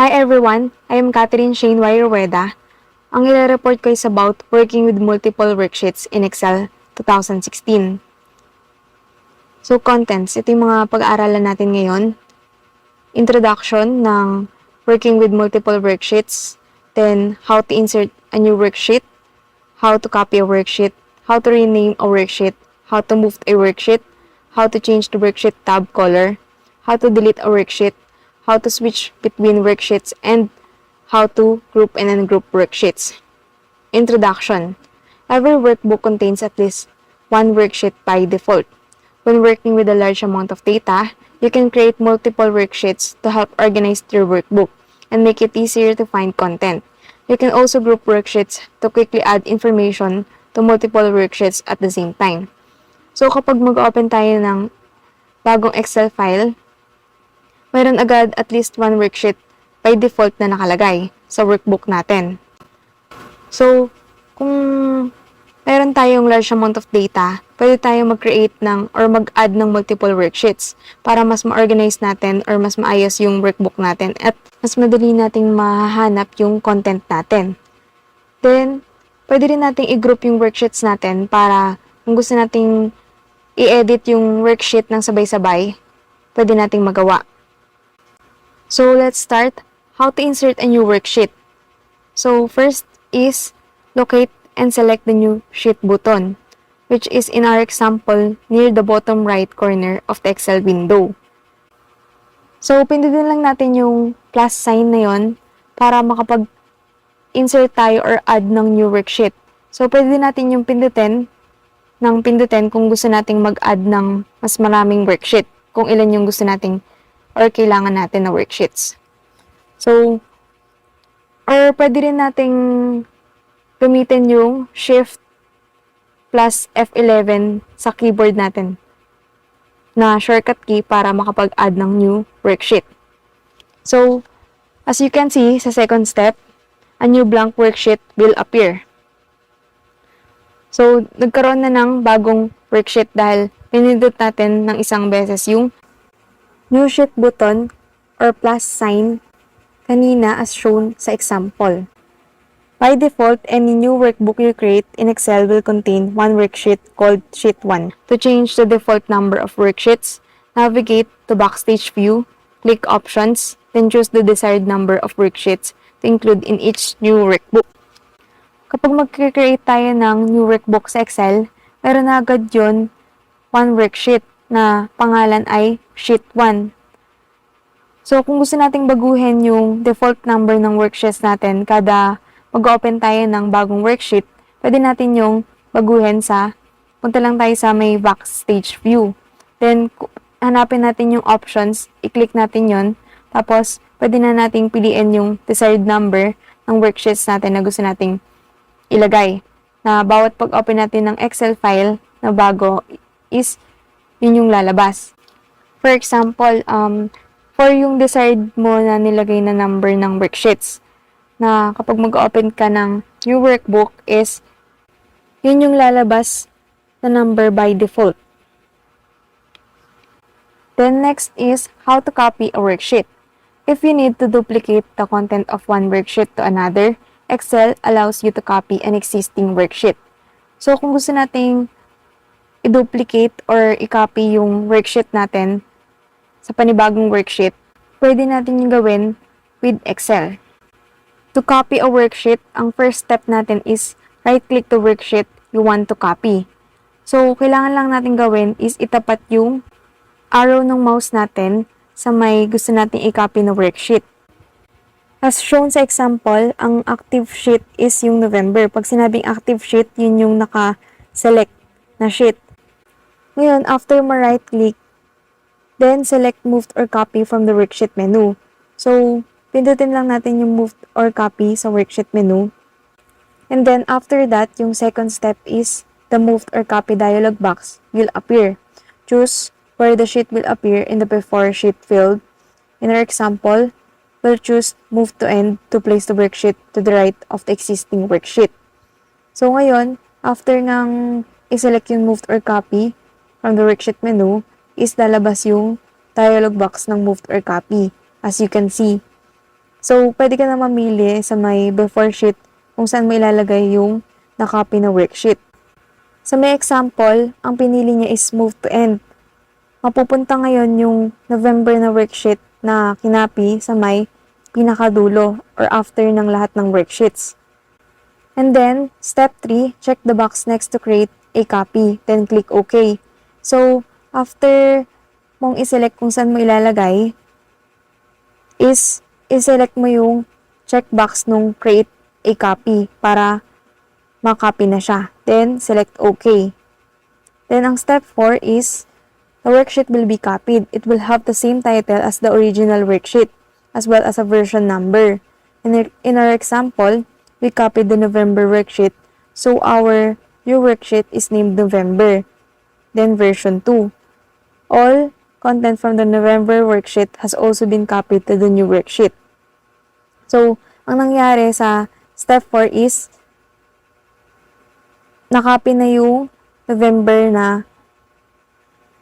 Hi everyone, I am Catherine Shane Rueda. Ang ire-report ko is about working with multiple worksheets in Excel 2016. So contents, ito yung mga pag-aaralan natin ngayon. Introduction ng working with multiple worksheets, then how to insert a new worksheet, how to copy a worksheet, how to rename a worksheet, how to move a worksheet, how to change the worksheet tab color, how to delete a worksheet, how to switch between worksheets, and how to group and ungroup worksheets. Introduction. Every workbook contains at least one worksheet by default. When working with a large amount of data, you can create multiple worksheets to help organize your workbook and make it easier to find content. You can also group worksheets to quickly add information to multiple worksheets at the same time. So kapag mag-open tayo ng bagong Excel file, mayroon agad at least one worksheet by default na nakalagay sa workbook natin. So, kung mayroon tayong large amount of data, pwede tayong mag-create ng or mag-add ng multiple worksheets para mas ma-organize natin or mas maayos yung workbook natin at mas madali nating mahanap yung content natin. Then, pwede rin nating i-group yung worksheets natin para kung gusto nating i-edit yung worksheet ng sabay-sabay, pwede nating magawa. So, let's start. How to insert a new worksheet. So, first is locate and select the new sheet button, which is in our example near the bottom right corner of the Excel window. So, pindutin lang natin yung plus sign na yon para makapag-insert tayo or add ng new worksheet. So, pwede natin yung pindutin kung gusto nating mag-add ng mas maraming worksheet, kung ilan yung gusto nating or kailangan natin na worksheets. So, or pwede rin nating gamitin yung Shift plus F11 sa keyboard natin na shortcut key para makapag-add ng new worksheet. So, as you can see sa second step, a new blank worksheet will appear. So, nagkaroon na ng bagong worksheet dahil pinindot natin ng isang beses yung new sheet button or plus sign kanina as shown sa example. By default, any new workbook you create in Excel will contain one worksheet called Sheet 1. To change the default number of worksheets, navigate to Backstage View, click Options, then choose the desired number of worksheets to include in each new workbook. Kapag mag-create tayo ng new workbook sa Excel, meron na agad yun one worksheet na pangalan ay Sheet 1. So, kung gusto nating baguhin yung default number ng worksheets natin kada mag-open tayo ng bagong worksheet, pwede natin yung baguhin punta lang tayo sa may Backstage View. Then, hanapin natin yung options, i-click natin yon. Tapos, pwede na nating piliin yung desired number ng worksheets natin na gusto nating ilagay. Na bawat pag-open natin ng Excel file na bago is yun yung lalabas. For example, for yung desired mo na nilagay na number ng worksheets, na kapag mag-open ka ng new workbook is yun yung lalabas na number by default. Then next is how to copy a worksheet. If you need to duplicate the content of one worksheet to another, Excel allows you to copy an existing worksheet. So kung gusto nating i-duplicate or i-copy yung worksheet natin sa panibagong worksheet, pwede natin yung gawin with Excel. To copy a worksheet, ang first step natin is right-click the worksheet you want to copy. So, kailangan lang natin gawin is itapat yung arrow ng mouse natin sa may gusto natin i-copy na worksheet. As shown sa example, ang active sheet is yung November. Pag sinabing active sheet, yun yung naka-select na sheet. Ngayon, after mo right-click, then select Moved or Copy from the Worksheet menu. So, pindutin lang natin yung Moved or Copy sa Worksheet menu. And then, after that, yung second step is the Moved or Copy dialog box will appear. Choose where the sheet will appear in the Before Sheet field. In our example, we'll choose Move to End to place the worksheet to the right of the existing worksheet. So, ngayon, after ngang i-select yung Moved or Copy from the Worksheet menu, is lalabas yung dialog box ng Moved or Copy, as you can see. So, pwede ka na mamili sa may before sheet kung saan mo ilalagay yung nakopy na worksheet. Sa may example, ang pinili niya is move to end. Mapupunta ngayon yung November na worksheet na kinopy sa may pinakadulo or after ng lahat ng worksheets. And then, step 3, check the box next to create a copy. Then, click OK. So, after mong iselect kung saan mo ilalagay, is iselect mo yung checkbox nung create a copy para makopy na siya. Then, select OK. Then, ang step 4 is the worksheet will be copied. It will have the same title as the original worksheet, as well as a version number. In our example, we copied the November worksheet, so our new worksheet is named November. Then, version 2. All content from the November worksheet has also been copied to the new worksheet. So, ang nangyari sa step 4 is nakopy na yung November na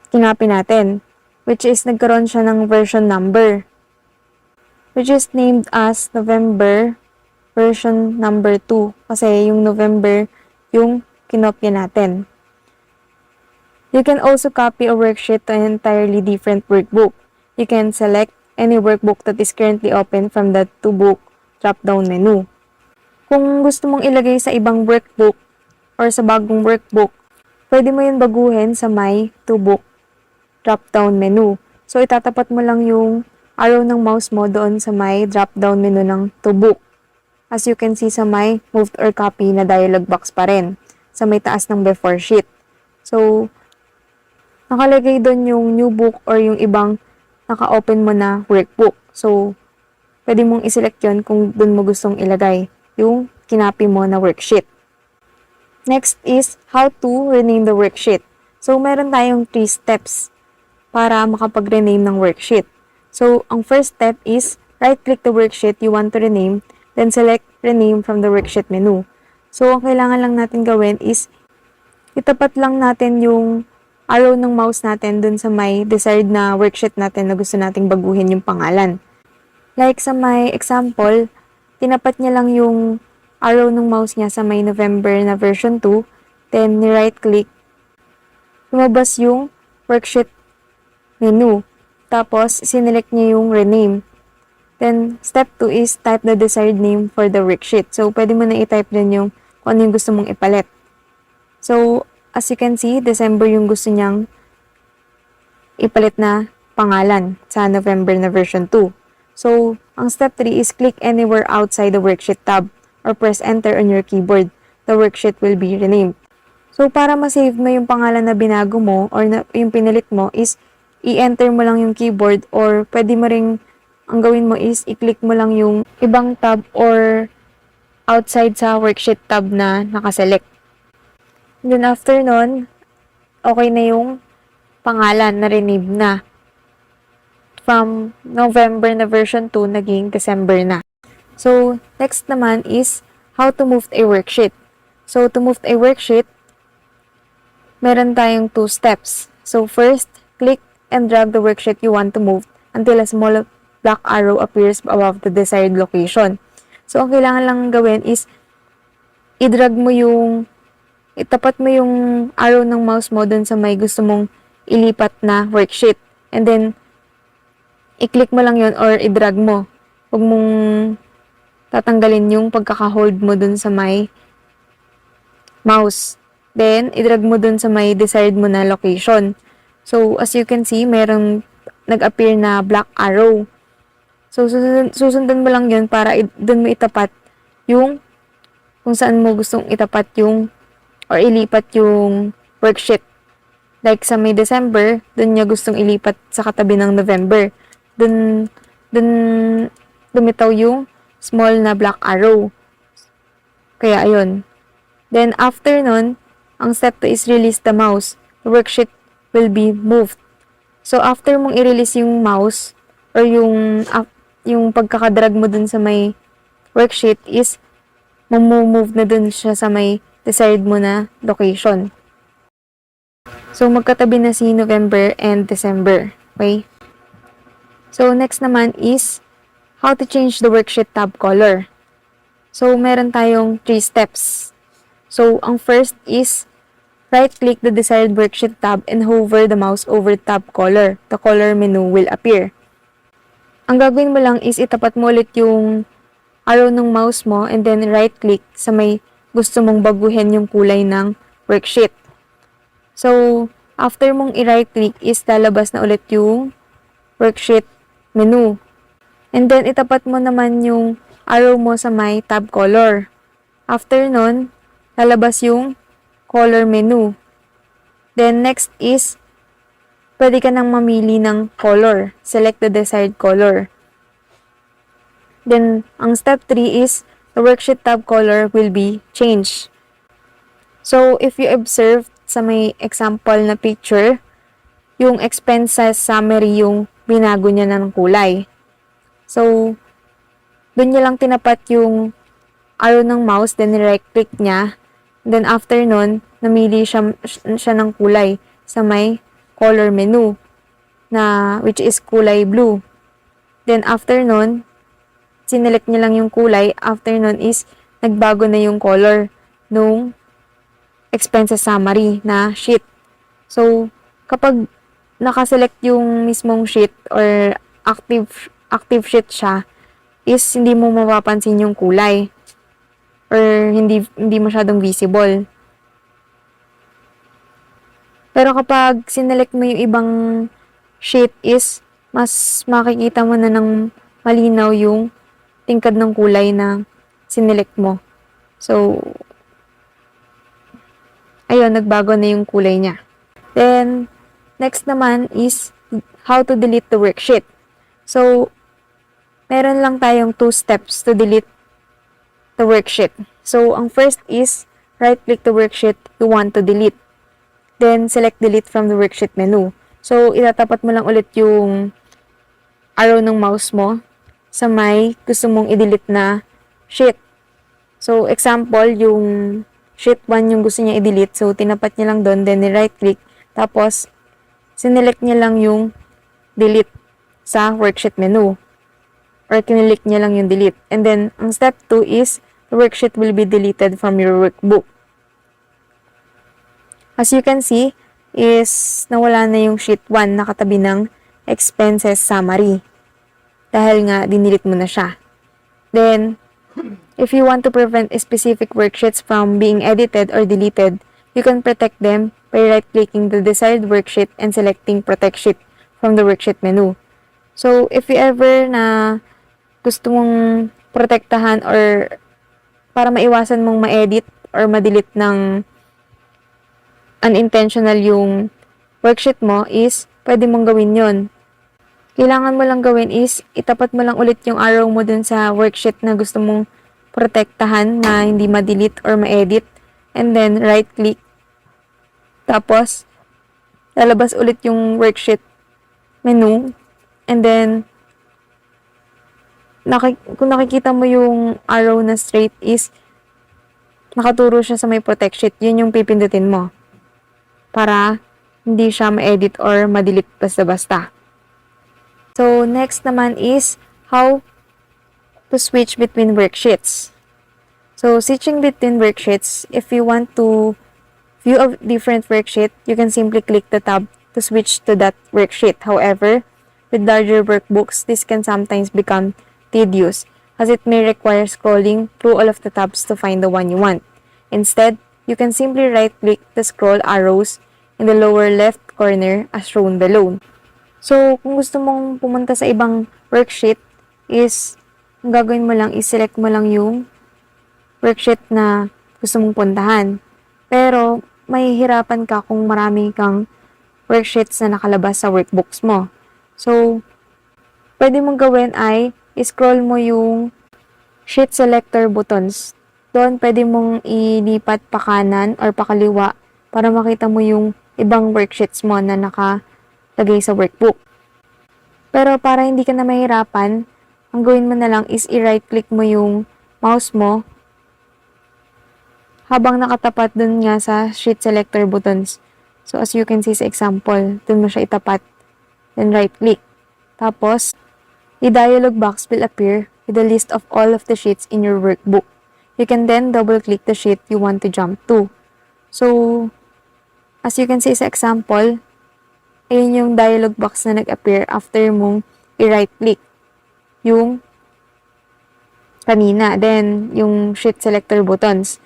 kinopy natin, which is nagkaroon siya ng version number, which is named as November version number 2 kasi yung November yung kinopya natin. You can also copy a worksheet to an entirely different workbook. You can select any workbook that is currently open from the To Book drop-down menu. Kung gusto mong ilagay sa ibang workbook or sa bagong workbook, pwede mo yun baguhin sa may To Book drop-down menu. So, itatapat mo lang yung arrow ng mouse mo doon sa may drop-down menu ng To Book. As you can see sa may moved or copy na dialog box pa rin sa may taas ng before sheet. So, nakalagay doon yung new book or yung ibang naka-open mo na workbook. So, pwede mong iselect yun kung doon mo gustong ilagay yung kinopy mo na worksheet. Next is how to rename the worksheet. So, meron tayong 3 steps para makapag-rename ng worksheet. So, ang first step is right-click the worksheet you want to rename, then select rename from the worksheet menu. So, ang kailangan lang natin gawin is itapat lang natin yung arrow ng mouse natin dun sa may desired na worksheet natin na gusto nating baguhin yung pangalan. Like sa may example, tinapat niya lang yung arrow ng mouse niya sa may November na version 2, then ni-right-click, lumabas yung worksheet menu. Tapos, sinelect niya yung rename. Then, step 2 is type the desired name for the worksheet. So, pwede mo na i-type din yung kung ano yung gusto mong ipalit. So, as you can see, December yung gusto niyang ipalit na pangalan sa November na version 2. So, ang step 3 is click anywhere outside the worksheet tab or press enter on your keyboard. The worksheet will be renamed. So, para ma-save mo yung pangalan na binago mo or yung pinilit mo is i-enter mo lang yung keyboard or pwede mo ring ang gawin mo is i-click mo lang yung ibang tab or outside sa worksheet tab na nakaselect. Then after nun, okay na yung pangalan na rename na. From November na version 2, naging December na. So, next naman is how to move a worksheet. So, to move a worksheet, meron tayong 2 steps. So, first, click and drag the worksheet you want to move until a small black arrow appears above the desired location. So, ang kailangan lang gawin is i-drag mo itapat mo yung arrow ng mouse mo dun sa may gusto mong ilipat na worksheet. And then, i-click mo lang yun or i-drag mo. Huwag mong tatanggalin yung pagkaka-hold mo dun sa may mouse. Then, i-drag mo dun sa may desired mo na location. So, as you can see, merong nag-appear na black arrow. So, susundan mo lang yun para dun mo itapat yung kung saan mo gustong itapat yung or ilipat yung worksheet. Like sa may December, dun niya gustong ilipat sa katabi ng November. Dun lumitaw yung small na black arrow. Kaya ayun. Then after nun, ang step 2 is release the mouse. The worksheet will be moved. So after mong i-release yung mouse or yung pagkakadrag mo dun sa may worksheet is move na dun siya sa may desired mo na location. So magkatabi na si November and December. Okay? So next naman is how to change the worksheet tab color. So, meron tayong 3 steps. So, ang first is right-click the desired worksheet tab and hover the mouse over tab color. The color menu will appear. Ang gagawin mo lang is itapat mo ulit yung arrow ng mouse mo and then right-click sa may gusto mong baguhin yung kulay ng worksheet. So, after mong i-right-click is lalabas na ulit yung worksheet menu. And then, itapat mo naman yung arrow mo sa may tab color. After nun, lalabas yung color menu. Then, next is, pwede ka nang mamili ng color. Select the desired color. Then, ang step 3 is, the worksheet tab color will be changed. So, if you observe sa may example na picture, yung expenses summary yung binago niya ng kulay. So, doon niya lang tinapat yung arrow ng mouse, then right-click niya. Then, after nun, namili siya ng kulay sa may color menu, na which is kulay blue. Then, after nun, sinelect niya lang yung kulay. After nun is, nagbago na yung color nung expenses summary na sheet. So, kapag nakaselect yung mismong sheet or active sheet siya, is hindi mo mapapansin yung kulay or hindi masyadong visible. Pero kapag sinelect mo yung ibang sheet is mas makikita mo na ng malinaw yung tingkad ng kulay na sinelect mo. So, ayun, nagbago na yung kulay niya. Then, next naman is how to delete the worksheet. So, meron lang tayong 2 steps to delete the worksheet. So, ang first is right-click the worksheet you want to delete. Then, select delete from the worksheet menu. So, itatapat mo lang ulit yung arrow ng mouse mo sa may gusto mong i-delete na sheet. So, example, yung sheet 1 yung gusto niya i-delete. So, tinapat niya lang doon, then right-click. Tapos, sinelect niya lang yung delete sa worksheet menu. Or kinilik niya lang yung delete. And then, ang step 2 is, the worksheet will be deleted from your workbook. As you can see, is nawala na yung sheet 1 na katabi ng expenses summary. Dahil nga, dinilit mo na siya. Then, if you want to prevent specific worksheets from being edited or deleted, you can protect them by right-clicking the desired worksheet and selecting Protect Sheet from the worksheet menu. So, if you ever na gusto mong protektahan or para maiwasan mong ma-edit or ma-delete ng unintentional yung worksheet mo is pwede mong gawin yon. Kailangan mo lang gawin is itapat mo lang ulit yung arrow mo dun sa worksheet na gusto mong protektahan na hindi ma-delete or ma-edit, and then right-click. Tapos, lalabas ulit yung worksheet menu, and then kung nakikita mo yung arrow na straight is nakaturo siya sa may protect sheet, yun yung pipindutin mo para hindi siya ma-edit or ma-delete basta-basta. So, next naman is how to switch between worksheets. So, switching between worksheets, if you want to view a different worksheet, you can simply click the tab to switch to that worksheet. However, with larger workbooks, this can sometimes become tedious as it may require scrolling through all of the tabs to find the one you want. Instead, you can simply right-click the scroll arrows in the lower left corner as shown below. So, kung gusto mong pumunta sa ibang worksheet is, ang gagawin mo lang is select mo lang yung worksheet na gusto mong puntahan. Pero, mahihirapan ka kung marami kang worksheets na nakalabas sa workbooks mo. So, pwede mong gawin ay scroll mo yung sheet selector buttons. Doon pwede mong ilipat pa kanan or pa kaliwa para makita mo yung ibang worksheets mo na nakalagay sa workbook. Pero para hindi ka na mahirapan, ang gawin mo na lang is i-right click mo yung mouse mo habang nakatapat dun nga sa sheet selector buttons. So as you can see sa example, dun mo siya itapat, then right click. Tapos, A dialog box will appear with a list of all of the sheets in your workbook. You can then double-click the sheet you want to jump to. So, as you can see sa example, ayun yung dialog box na nag-appear after mong i-right-click yung kanina. Then, yung sheet selector buttons.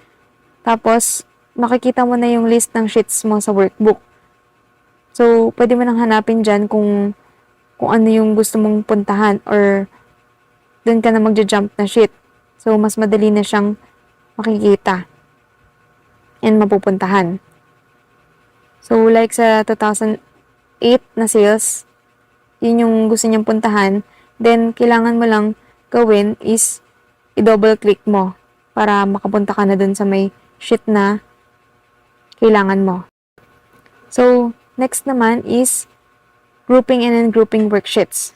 Tapos, makikita mo na yung list ng sheets mo sa workbook. So, pwede mo nang hanapin dyan kung ano yung gusto mong puntahan or dun ka na magja-jump na sheet. So, mas madali na siyang makikita and mapupuntahan. So, like sa 2008 na sales, yun yung gusto niyang puntahan, then kailangan mo lang gawin is i-double click mo para makapunta ka na dun sa may sheet na kailangan mo. So, next naman is grouping and ungrouping worksheets.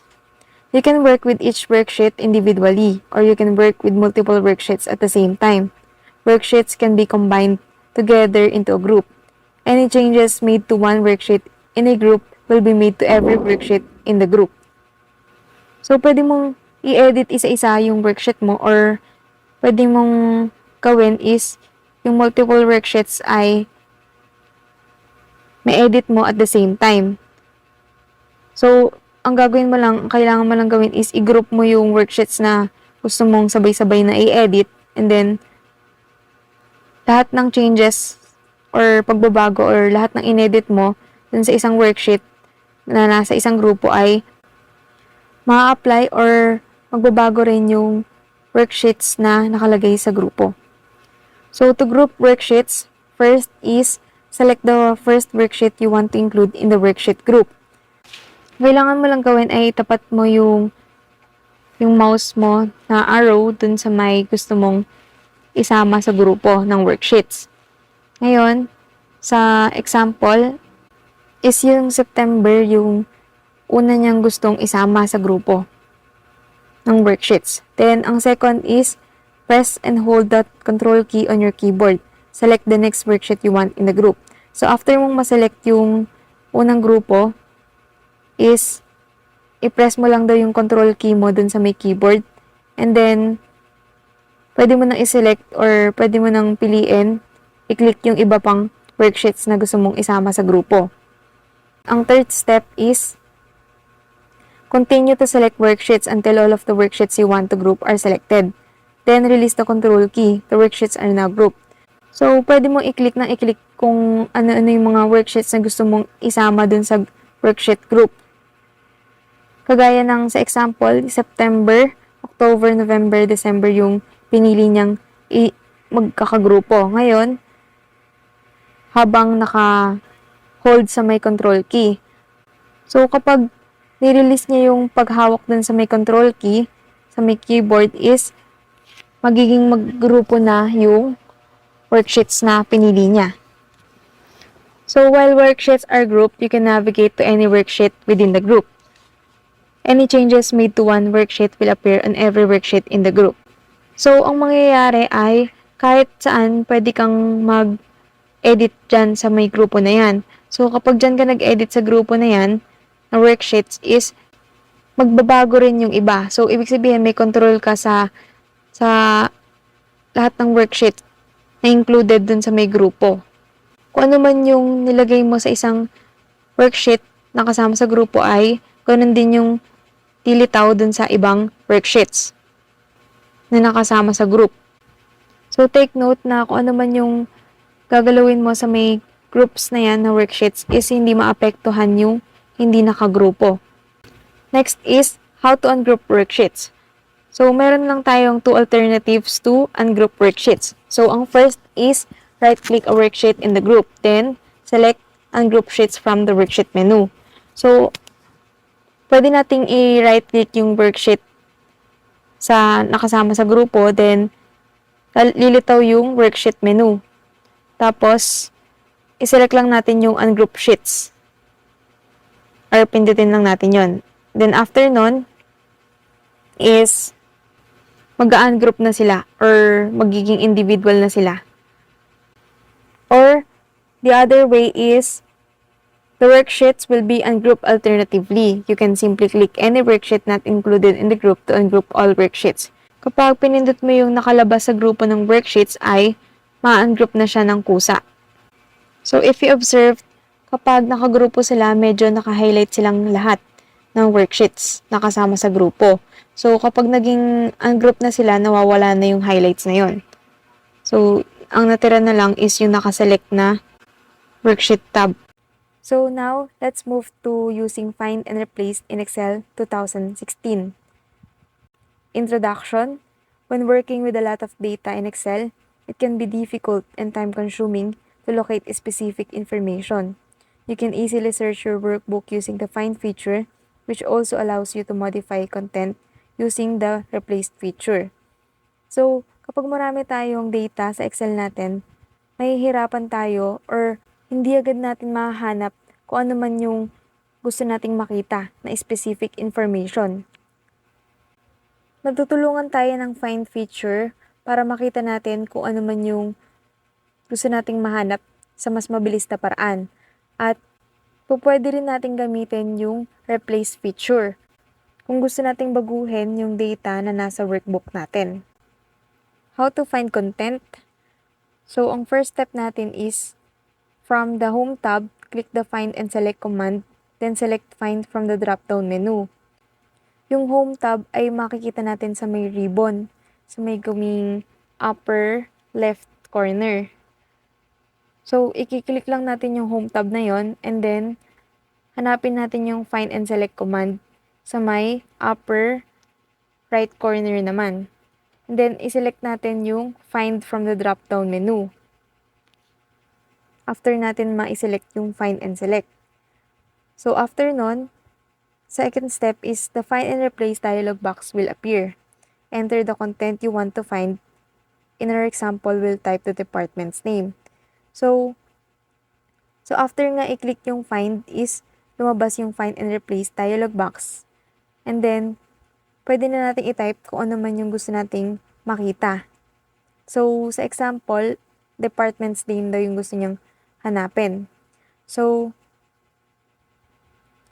You can work with each worksheet individually, or you can work with multiple worksheets at the same time. Worksheets can be combined together into a group. Any changes made to one worksheet in a group will be made to every worksheet in the group. So, pwede mong i-edit isa-isa yung worksheet mo, or pwede mong gawin is yung multiple worksheets ay may edit mo at the same time. So, ang gagawin mo lang, kailangan mo lang gawin is i-group mo yung worksheets na gusto mong sabay-sabay na i-edit, and then lahat ng changes or pagbabago or lahat ng inedit mo dun sa isang worksheet na nasa isang grupo ay ma-apply or magbabago rin yung worksheets na nakalagay sa grupo. So, to group worksheets, first is select the first worksheet you want to include in the worksheet group. Kailangan mo lang gawin ay tapat mo yung mouse mo na arrow dun sa may gusto mong isama sa grupo ng worksheets. Ngayon, sa example, is yung September yung una niyang gustong isama sa grupo ng worksheets. Then, ang second is press and hold that control key on your keyboard. Select the next worksheet you want in the group. So, after mong maselect yung unang grupo, is i-press mo lang daw yung control key mo dun sa may keyboard. And then, pwede mo nang i-select or pwede mo nang piliin, i-click yung iba pang worksheets na gusto mong isama sa grupo. Ang third step is continue to select worksheets until all of the worksheets you want to group are selected. Then, release the control key. The worksheets are now grouped. So, pwede mong i-click kung ano-ano yung mga worksheets na gusto mong isama dun sa worksheet group. Kagaya ng sa example, September, October, November, December yung pinili niyang magkakagrupo. Ngayon, habang naka-hold sa may control key. So, kapag nirelease niya yung paghawak dun sa may control key, sa may keyboard is, magiging maggrupo na yung worksheets na pinili niya. So, while worksheets are grouped, you can navigate to any worksheet within the group. Any changes made to one worksheet will appear on every worksheet in the group. So, ang mangyayari ay kahit saan pwede kang mag-edit dyan sa may grupo na yan. So, kapag dyan ka nag-edit sa grupo na yan, na worksheets is magbabago rin yung iba. So, ibig sabihin may control ka sa lahat ng worksheet na included dun sa may grupo. Kung ano man yung nilagay mo sa isang worksheet na kasama sa grupo ay ganun din yung lilitaw dun sa ibang worksheets na nakasama sa group. So, take note na kung ano man yung gagalawin mo sa may groups na yan na worksheets is hindi maapektuhan yung hindi nakagrupo. Next is how to ungroup worksheets. So, meron lang tayong two alternatives to ungroup worksheets. So, ang first is right-click a worksheet in the group. Then, select ungroup sheets from the worksheet menu. So, pwede nating i-right-click yung worksheet sa nakasama sa grupo, then lilitaw yung worksheet menu. Tapos, i-select lang natin yung ungroup sheets. Or pindutin lang natin yon. Then, after nun, is mag-ungroup na sila or magiging individual na sila. Or, the other way is The worksheets will be ungrouped alternatively. You can simply click any worksheet not included in the group to ungroup all worksheets. Kapag pinindot mo yung nakalabas sa grupo ng worksheets ay ma-ungroup na siya ng kusa. So if you observe, kapag nakagrupo sila, medyo naka-highlight silang lahat ng worksheets na kasama sa grupo. So kapag naging ungroup na sila, nawawala na yung highlights na yon. So ang natira na lang is yung nakaselect na worksheet tab. So now, let's move to using Find and Replace in Excel 2016. Introduction. When working with a lot of data in Excel, it can be difficult and time-consuming to locate specific information. You can easily search your workbook using the Find feature, which also allows you to modify content using the Replace feature. So, kapag marami tayong data sa Excel natin, mahihirapan tayo or hindi agad natin mahanap kung ano man yung gusto nating makita na specific information. Natutulungan tayo ng Find feature para makita natin kung ano man yung gusto nating mahanap sa mas mabilis na paraan. At pwede rin nating gamitin yung Replace feature kung gusto nating baguhin yung data na nasa workbook natin. How to find content? So, ang first step natin is from the Home tab, click the Find and Select command, then select Find from the drop-down menu. Yung Home tab ay makikita natin sa may ribbon, sa may gawing upper left corner. So, i-click lang natin yung Home tab na yon and then hanapin natin yung Find and Select command sa may upper right corner naman. And then, i-select natin yung Find from the drop-down menu. After natin ma-select yung Find and Select. So, after nun, second step is the Find and Replace dialog box will appear. Enter the content you want to find. In our example, we'll type the department's name. So after nga i-click yung Find is lumabas yung Find and Replace dialog box. And then, pwede na natin i-type kung ano man yung gusto nating makita. So, sa example, department's name daw yung gusto niyang hanapin. So,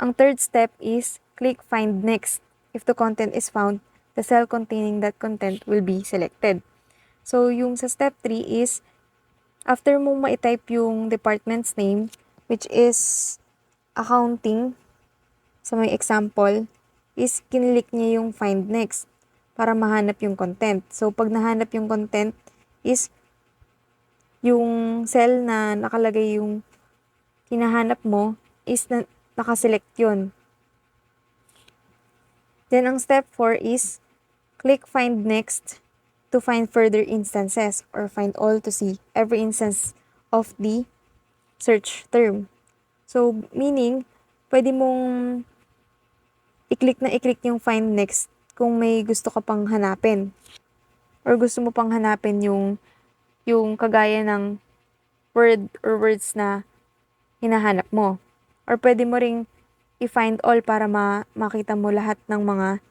ang third step is click Find Next. If the content is found, the cell containing that content will be selected. So, yung sa step 3 is, after mo ma-type yung department's name, which is accounting, sa may example, is kinilik niya yung Find Next para mahanap yung content. So, pag nahanap yung content is yung cell na nakalagay yung hinahanap mo is nakaselect yun. Then, ang step 4 is click Find Next to find further instances or find all to see every instance of the search term. So, meaning, pwede mong i-click yung Find Next kung may gusto ka pang hanapin. Or gusto mo pang hanapin yung kagaya ng word or words na hinahanap mo. Or pwede mo ring i-find all para makita mo lahat ng mga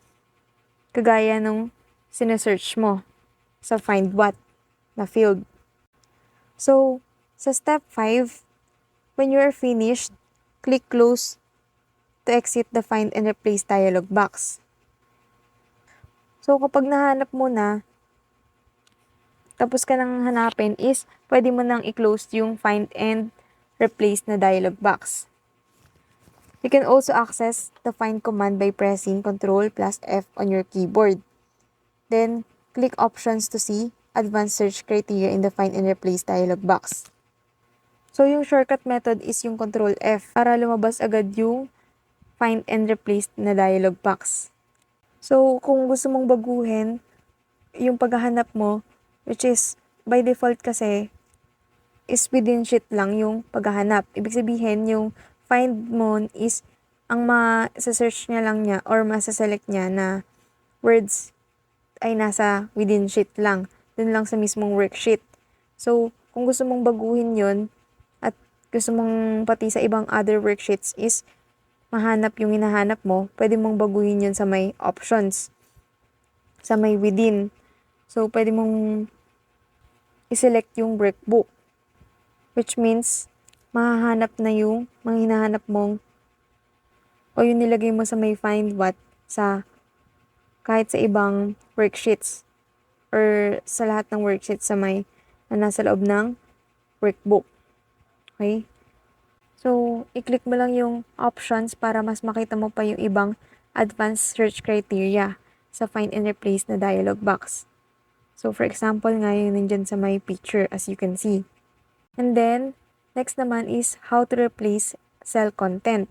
kagaya nung sinesearch mo sa find what na field. So, sa step 5, when you are finished, click close to exit the Find and Replace dialog box. So, kapag nahanap mo na, tapos ka nang hanapin is, pwede mo nang i-close yung Find and Replace na dialog box. You can also access the Find command by pressing Ctrl plus F on your keyboard. Then, click Options to see Advanced Search Criteria in the Find and Replace dialog box. So, yung shortcut method is yung Ctrl F para lumabas agad yung Find and Replace na dialog box. So, kung gusto mong baguhin yung paghahanap mo, which is by default kasi is within sheet lang yung paghahanap. Ibig sabihin, yung find mo is ang ma-search niya lang niya or ma-select niya na words ay nasa within sheet lang. Dun lang sa mismong worksheet. So, kung gusto mong baguhin yun at gusto mong pati sa ibang other worksheets is mahanap yung hinahanap mo, pwede mong baguhin yun sa may options, sa may within. So, pwede mong i-select yung workbook, which means mahahanap na yung mga hinahanap mong o yung nilagay mo sa may find what sa kahit sa ibang worksheets or sa lahat ng worksheets sa may na nasa loob ng workbook. Okay? So, i-click mo lang yung options para mas makita mo pa yung ibang advanced search criteria sa find and replace na dialog box. So, for example nga yung nandyan sa my picture as you can see. And then, next naman is how to replace cell content.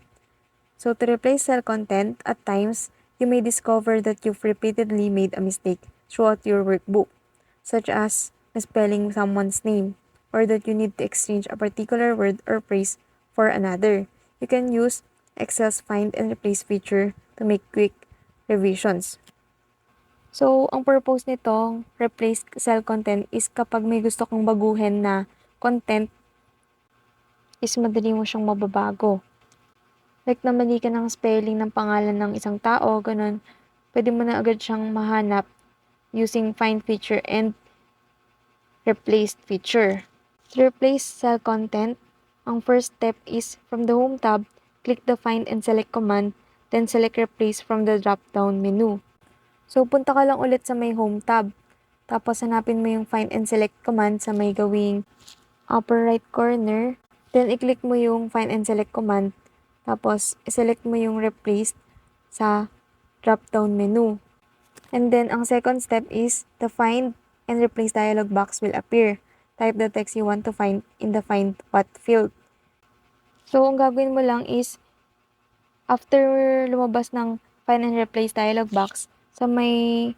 So, to replace cell content, at times, you may discover that you've repeatedly made a mistake throughout your workbook, such as misspelling someone's name, or that you need to exchange a particular word or phrase for another. You can use Excel's Find and Replace feature to make quick revisions. So, ang purpose nitong replace cell content is kapag may gusto kang baguhin na content, is madali mo siyang mababago. Like namali ka ng spelling ng pangalan ng isang tao, ganun, pwede mo na agad siyang mahanap using find feature and replace feature. To replace cell content, ang first step is from the home tab, click the find and select command, then select replace from the drop-down menu. So, punta ka lang ulit sa may home tab. Tapos, hanapin mo yung find and select command sa may gawing upper right corner. Then, i-click mo yung find and select command. Tapos, select mo yung replace sa drop-down menu. And then, ang second step is the find and replace dialog box will appear. Type the text you want to find in the find what field. So, ang gagawin mo lang is, after lumabas ng find and replace dialog box, sa may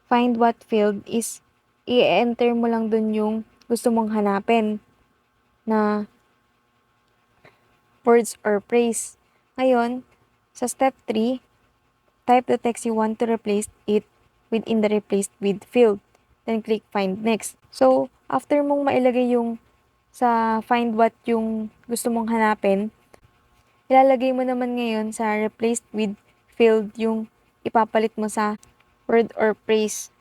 find what field is i-enter mo lang dun yung gusto mong hanapin na words or phrase. Ngayon, sa step 3, type the text you want to replace it within the replaced with field. Then click find next. So, after mong mailagay yung sa find what yung gusto mong hanapin, ilalagay mo naman ngayon sa replaced with field yung ipapalit mo sa word or phrase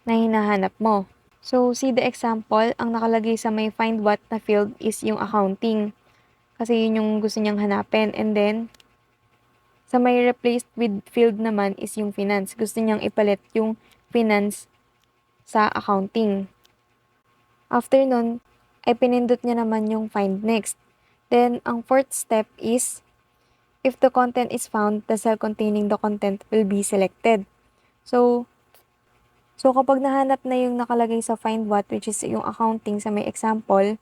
na hinahanap mo. So, see the example, ang nakalagay sa may find what na field is yung accounting. Kasi yun yung gusto niyang hanapin. And then, sa may replaced with field naman is yung finance. Gusto niyang ipalit yung finance sa accounting. After nun, ay pinindot niya naman yung find next. Then, ang fourth step is, if the content is found, the cell containing the content will be selected. So kapag nahanap na yung nakalagay sa find what, which is yung accounting sa may example,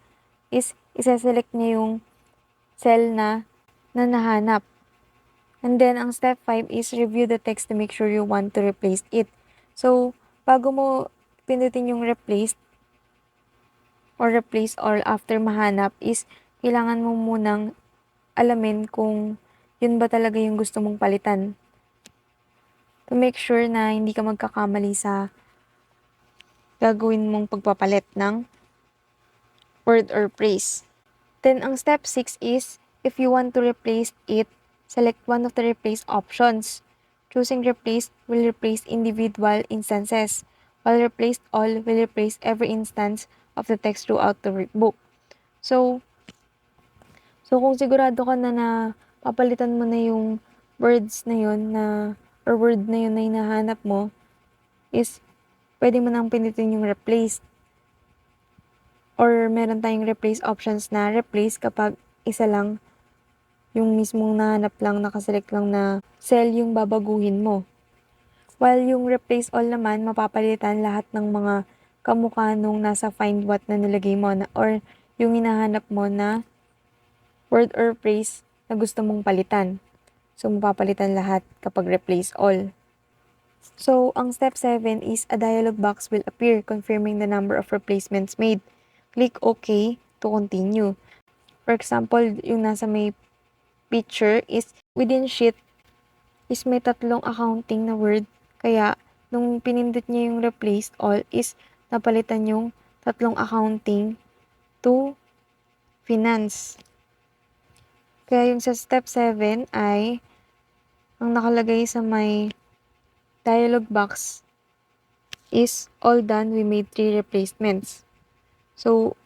is isa-select niya yung cell na nahanap. And then, ang step 5 is review the text to make sure you want to replace it. So, bago mo pindutin yung replace or after mahanap is, kailangan mo munang alamin kung yun ba talaga yung gusto mong palitan. To make sure na hindi ka magkakamali sa gagawin mong pagpapalit ng word or phrase. Then, ang step 6 is, if you want to replace it, select one of the replace options. Choosing replace will replace individual instances, while replace all will replace every instance of the text throughout the workbook. So kung sigurado ka na papalitan mo na yung words na yun or word na yun na hinahanap mo, is pwede mo nang pindutin yung replace. Or meron tayong replace options na replace kapag isa lang yung mismong nahanap lang, nakaselect lang na cell yung babaguhin mo. While yung replace all naman, mapapalitan lahat ng mga kamukha nung nasa find what na nilagay mo na, or yung hinahanap mo na word or phrase na gusto mong palitan. So, mapapalitan lahat kapag replace all. So, ang step 7 is a dialog box will appear confirming the number of replacements made. Click OK to continue. For example, yung nasa may picture is within sheet is may 3 accounting na word. Kaya, nung pinindot niya yung replace all is napalitan yung 3 accounting to finance. Kaya yung sa step 7 ay ang nakalagay sa may dialog box is all done, we made 3 replacements. So,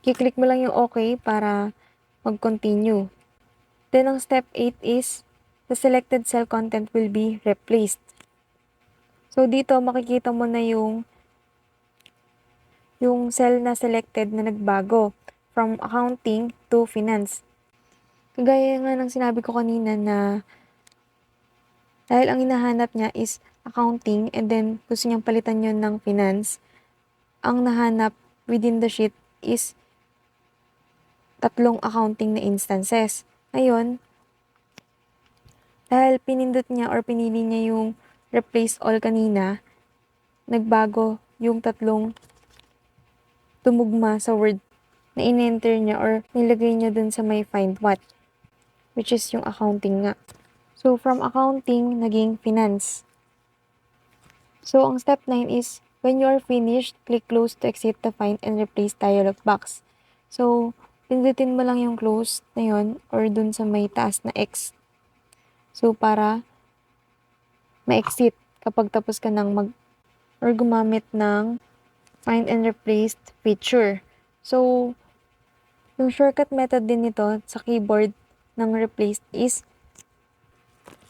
kiklik mo lang yung okay para mag-continue. Then, ang step 8 is, the selected cell content will be replaced. So, dito makikita mo na yung cell na selected na nagbago from accounting to finance. Kagaya nga ng sinabi ko kanina na dahil ang hinahanap niya is accounting and then gusto niyang palitan yun ng finance, ang nahanap within the sheet is 3 accounting na instances. Ngayon, dahil pinindot niya or pinili niya yung replace all kanina, nagbago yung 3 tumugma sa word na in-enter niya or nilagay niya dun sa may find what, which is yung accounting nga. So, from accounting, naging finance. So, ang step 9 is, when you are finished, click close to exit the find and replace dialog box. So, pindutin mo lang yung close na yun or dun sa may taas na X. So, para ma-exit kapag tapos ka ng or gumamit ng find and replace feature. So, yung shortcut method din nito sa keyboard ng replace is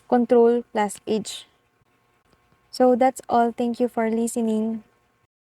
Control+H. So, that's all. Thank you for listening.